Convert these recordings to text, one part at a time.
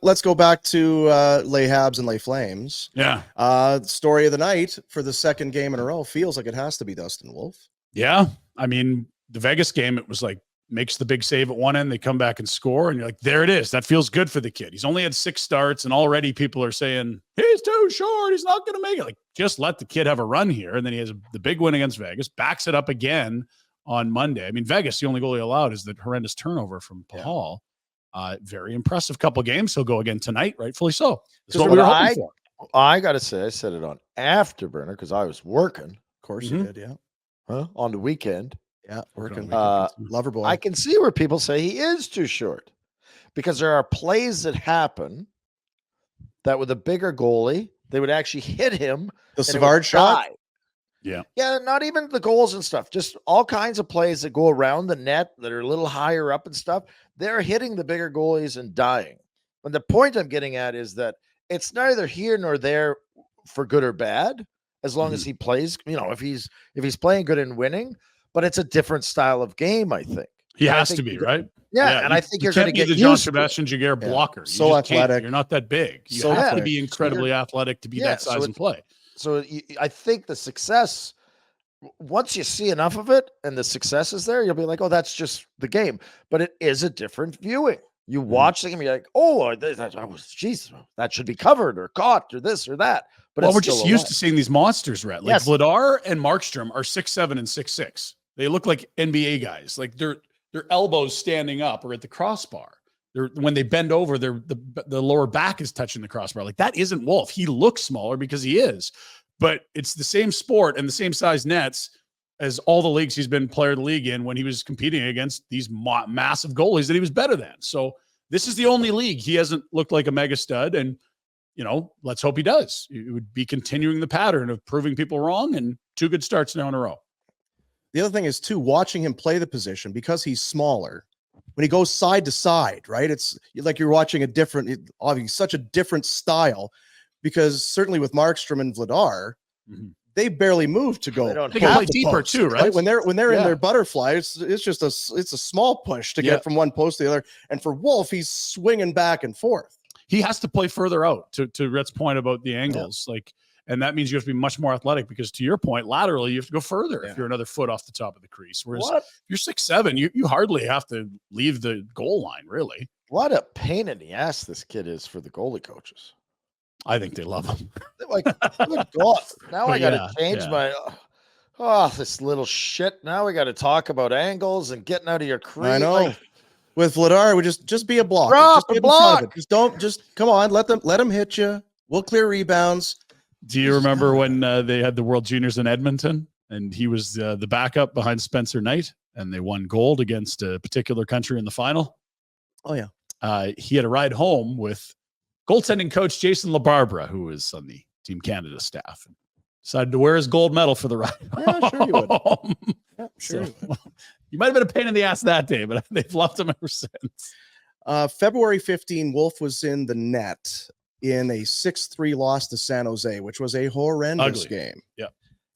let's go back to Lay Habs and Lay Flames. Yeah. Story of the night for the second game in a row feels like it has to be Dustin Wolf. Yeah. I mean, the Vegas game, it was like, makes the big save at one end, they come back and score, and you're like, there it is. That feels good for the kid. He's only had 6 starts, and already people are saying, he's too short. He's not going to make it. Like, just let the kid have a run here. And then he has the big win against Vegas, backs it up again on Monday. I mean, Vegas, the only goal he allowed is the horrendous turnover from Pahal. Very impressive couple games. He'll go again tonight, rightfully so. This is what we were hoping for. I got to say, I said it on Afterburner because I was working. Of course you did, yeah. On the weekend. Yeah, working. Lover boy. I can see where people say he is too short because there are plays that happen that with a bigger goalie, they would actually hit him. The Savard shot? Yeah. Yeah, not even the goals and stuff. Just all kinds of plays that go around the net that are a little higher up and stuff. They're hitting the bigger goalies and dying. And the point I'm getting at is that it's neither here nor there for good or bad, as long as he plays, if he's playing good and winning. But it's a different style of game, I think. He has to be, right? Yeah, and I think you're going to get the John Sebastian Jaguar blocker. So athletic. You're not that big. You have to be incredibly athletic to be that size and play. So I think the success, once you see enough of it and the success is there, you'll be like, oh, that's just the game. But it is a different viewing. You watch the game, you're like, oh, Jesus, that should be covered or caught or this or that. But we're just used to seeing these monsters, Rhett. Like Vladar and Markstrom are 6'7" and 6'6". They look like NBA guys. Like their elbows standing up or at the crossbar. When they bend over, the lower back is touching the crossbar. Like that isn't Wolf. He looks smaller because he is, but it's the same sport and the same size nets as all the leagues he's been player of the league in when he was competing against these massive goalies that he was better than. So this is the only league he hasn't looked like a mega stud. And, let's hope he does. It would be continuing the pattern of proving people wrong, and 2 good starts now in a row. The other thing is, too, watching him play the position because he's smaller. When he goes side to side, right? It's like you're watching obviously such a different style, because certainly with Markstrom and Vladar, they barely move to go. They can play deeper too, right? When they're in their butterfly, it's just a small push to get from one post to the other. And for Wolf, he's swinging back and forth. He has to play further out. To Rhett's point about the angles, and that means you have to be much more athletic, because to your point, laterally, you have to go further if you're another foot off the top of the crease. Whereas if you're 6'7", you hardly have to leave the goal line, really. What a pain in the ass this kid is for the goalie coaches. I think they love him. Like, good God. Now I got to change my this little shit. Now we got to talk about angles and getting out of your crease. I know. With Vladar, we just be a blocker. Drop a block. Just come on, let them hit you. We'll clear rebounds. Do you remember when they had the World Juniors in Edmonton, and he was the backup behind Spencer Knight, and they won gold against a particular country in the final? Oh yeah. He had a ride home with goaltending coach Jason LaBarbera, who was on the Team Canada staff, and decided to wear his gold medal for the ride. Yeah, sure you would. Yeah, sure. You might have been a pain in the ass that day, but they've loved him ever since. February 15, Wolf was in the net in a 6-3 loss to San Jose, which was a horrendous game. Yeah.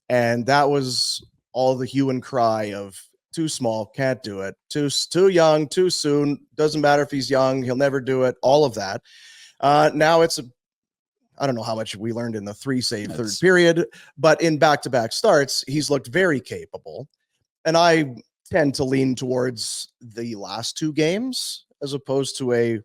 And that was all the hue and cry of too small, can't do it, too young, too soon, doesn't matter if he's young, he'll never do it, all of that. Now I don't know how much we learned in the 3-save third period, but in back-to-back starts, he's looked very capable. And I tend to lean towards the last 2 games as opposed to a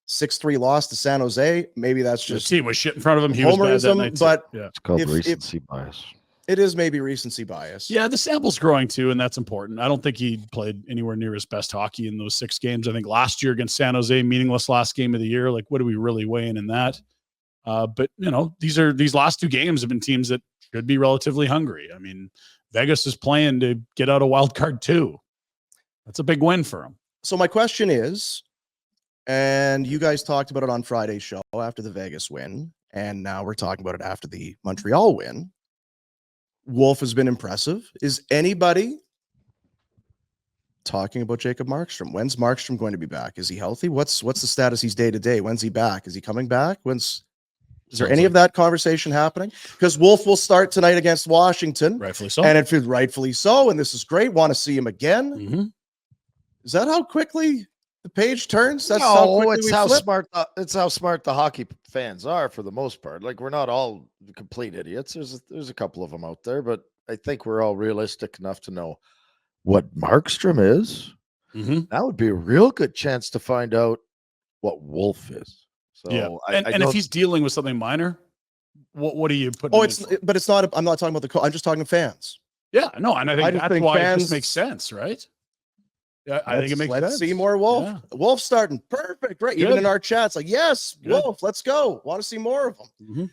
6-3 loss to San Jose. Maybe that's just the team was shit in front of him. He was bad that night, but it's called recency bias. It is maybe recency bias. Yeah, the sample's growing too, and that's important. I don't think he played anywhere near his best hockey in those 6 games. I think last year against San Jose, meaningless last game of the year. Like, what are we really weighing in that? But these last 2 games have been teams that should be relatively hungry. I mean, Vegas is playing to get out of wild card 2. That's a big win for him. So my question is, and you guys talked about it on Friday's show after the Vegas win, and now we're talking about it after the Montreal win. Wolf has been impressive. Is anybody talking about Jacob Markstrom? When's Markstrom going to be back? Is he healthy? What's the status? He's day to day. When's he back? Is he coming back? Is there any of that conversation happening? Because Wolf will start tonight against Washington. Rightfully so. And it feels rightfully so. And this is great. Want to see him again. Mm-hmm. Is that how quickly The page turns. That's how No, quickly it's we how flip. smart. It's how smart the hockey fans are for the most part. Like we're not all complete idiots. There's a couple of them out there, but I think we're all realistic enough to know what Markstrom is. That would be a real good chance to find out what Wolf is. So Yeah, I and if he's dealing with something minor, what do you put? Oh, but it's not. I'm not talking about I'm just talking fans. Yeah, no, and I think just that's think why it fans- just makes sense, right? Yeah, I think it makes Let's sense. see more Wolf. Yeah. Wolf starting perfect, right? Even Good. in our chats, like yes, Good. Wolf, let's go. Want to see more of them.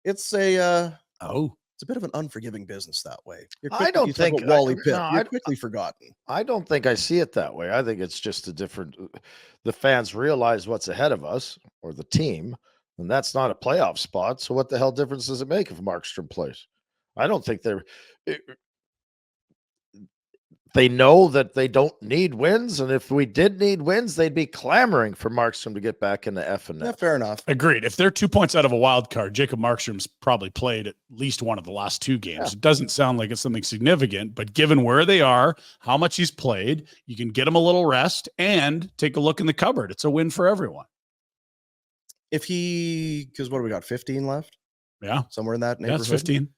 It's a it's a bit of an unforgiving business that way. I don't think Wally Pitt. no, You're quickly forgotten. I don't think I see it that way. I think it's just a different. The fans realize what's ahead of us or the team, and that's not a playoff spot. So what the hell difference does it make if Markstrom plays? I don't think they know that they don't need wins, and if we did need wins, they'd be clamoring for Markstrom to get back in the F and Yeah, F. fair enough. Agreed. If they're 2 points out of a wild card, Jacob Markstrom's probably played at least one of the last 2 games. Yeah. It doesn't sound like it's something significant, but given where they are, how much he's played, you can get him a little rest and take a look in the cupboard. It's a win for everyone. If because what do we got? 15 left? Yeah. Somewhere in that Yeah, neighborhood. it's 15.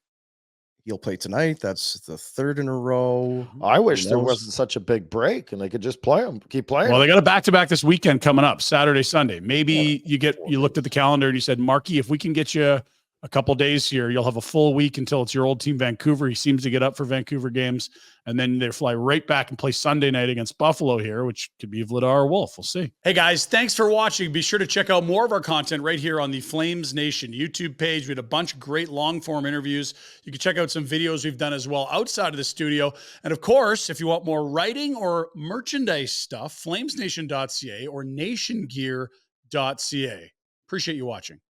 He'll play tonight. That's the 3rd in a row. I wish there wasn't such a big break and they could just play him, keep playing. Well, they got a back-to-back this weekend coming up, Saturday, Sunday. Maybe you looked at the calendar and you said, Marky, if we can get you a couple days here, you'll have a full week until it's your old team, Vancouver. He seems to get up for Vancouver games. And then they fly right back and play Sunday night against Buffalo here, which could be Vladar or Wolf. We'll see. Hey, guys, thanks for watching. Be sure to check out more of our content right here on the Flames Nation YouTube page. We had a bunch of great long-form interviews. You can check out some videos we've done as well outside of the studio. And, of course, if you want more writing or merchandise stuff, flamesnation.ca or nationgear.ca. Appreciate you watching.